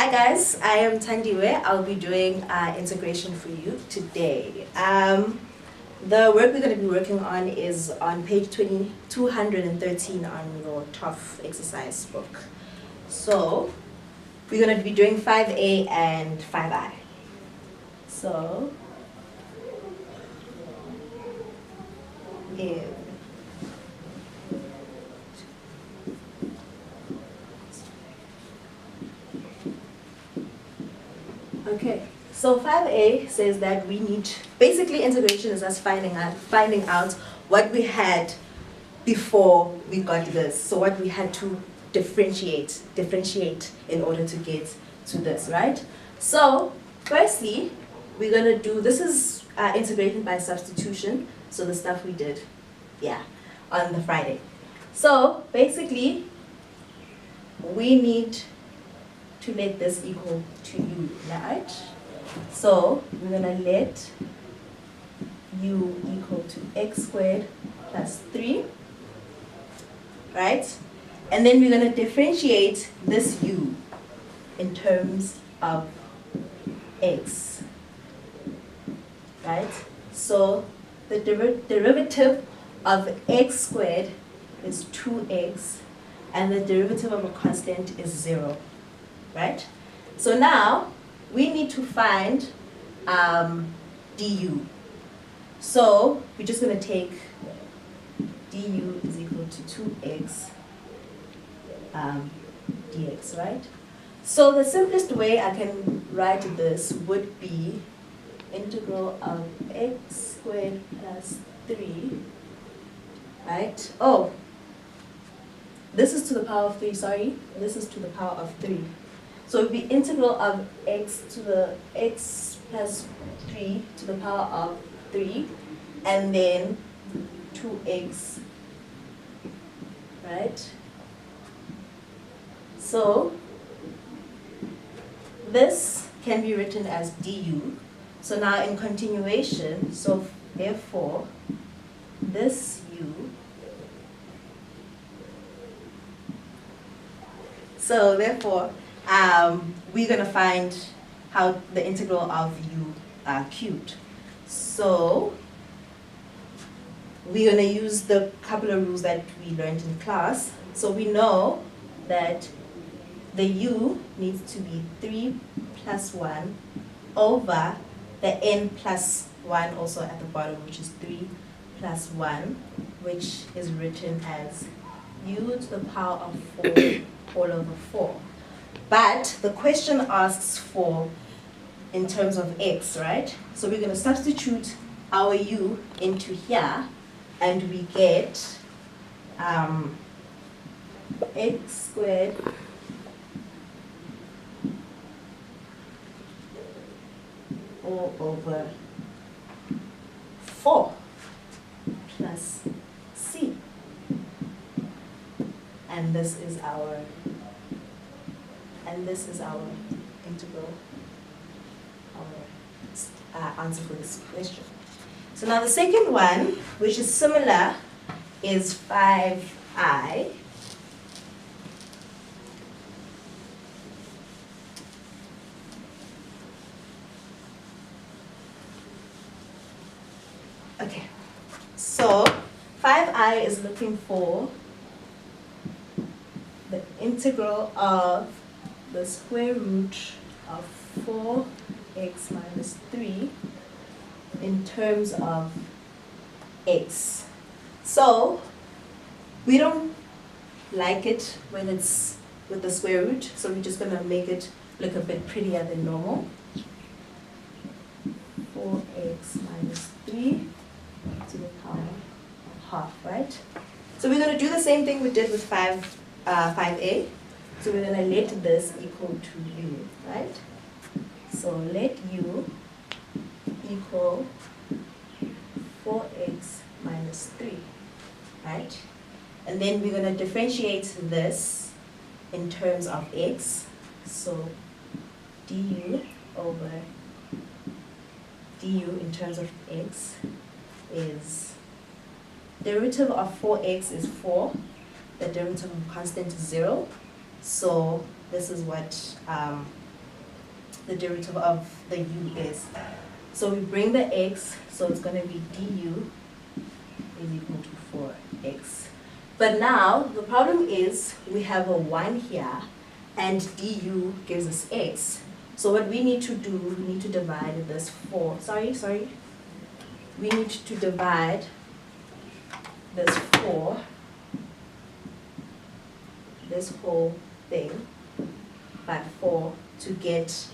Hi guys, I am Tandiwe. I'll be doing integration for you today. The work we're going to be working on is on page 213 on your TOEFL exercise book. So we're going to be doing 5A and 5I. So okay, so 5A says that we need, basically integration is us finding out what we had before we got this. So what we had to differentiate in order to get to this, right? So firstly, we're going to do, this is integration by substitution. So the stuff we did, on the Friday. So basically, we need to let this equal to u, right? So we're going to let u equal to x squared plus 3, right? And then we're going to differentiate this u in terms of x, right? So the derivative of x squared is 2x, and the derivative of a constant is 0. Right? So now we need to find du. So we're just going to take du is equal to 2x dx, right? So the simplest way I can write this would be integral of x squared plus 3, right? Oh, this is to the power of 3, sorry. This is to the power of 3. So it would be integral of x plus 3 to the power of 3, and then 2x, right? So this can be written as du. So now in continuation, so therefore this u, so therefore we're going to find how the integral of u cubed. So we're going to use the couple of rules that we learned in class. So we know that the u needs to be 3 plus 1 over the n plus 1 also at the bottom, which is 3 plus 1, which is written as u to the power of 4 all over 4. But the question asks for in terms of x, right? So we're going to substitute our u into here, and we get x squared all over 4 plus c. And this is our integral, our answer for this question. So now the second one, which is similar, is 5i. Okay, so 5i is looking for the integral of the square root of 4x minus 3 in terms of x. So we don't like it when it's with the square root, so we're just going to make it look a bit prettier than normal. 4x minus 3 to the power of half, right? So we're going to do the same thing we did with 5a. So we're going to let this equal to u, right? So let u equal 4x minus 3, right? And then we're going to differentiate this in terms of x. So du over du in terms of x is, derivative of 4x is 4, the derivative of constant is 0. So this is what the derivative of the u is. So we bring the x, so it's going to be du is equal to 4x. But now the problem is we have a 1 here and du gives us x. So what we need to do, we need to divide this 4. We need to divide this 4, this whole thing, by 4 to get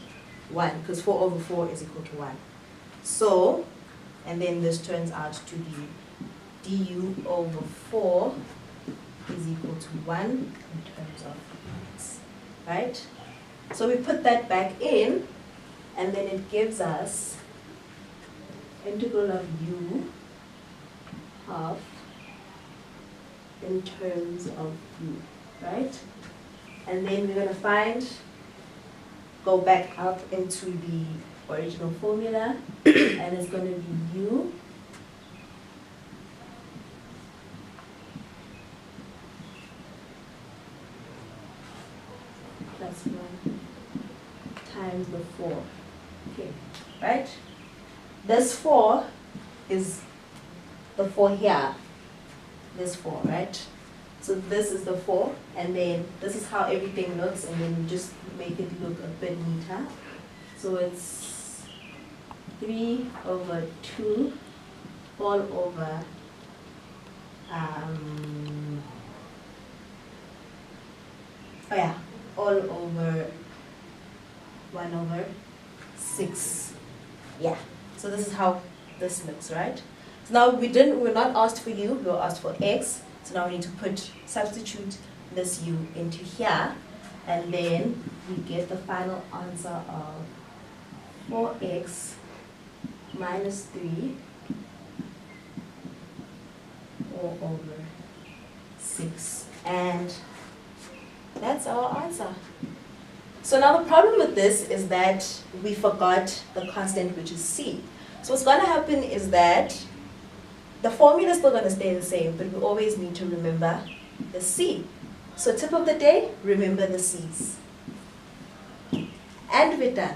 1, because 4 over 4 is equal to 1. So, and then this turns out to be du over 4 is equal to 1 in terms of x, right? So we put that back in, and then it gives us integral of u half in terms of u, right? And then we're going to go back up into the original formula, and it's going to be u plus 1 times the 4. Okay, right? This 4 is the 4 here. This 4, right? So this is the 4, and then this is how everything looks, and then we just make it look a bit neater. So it's 3 over 2 all over all over 1 over 6. Yeah. So this is how this looks, right? So now we're not asked for u, we were asked for x. So now we need to substitute this u into here, and then we get the final answer of 4x minus 3 all over 6. And that's our answer. So now the problem with this is that we forgot the constant, which is c. So what's going to happen is that the formula is still going to stay the same, but we always need to remember the c. So tip of the day, remember the c's. And we're done.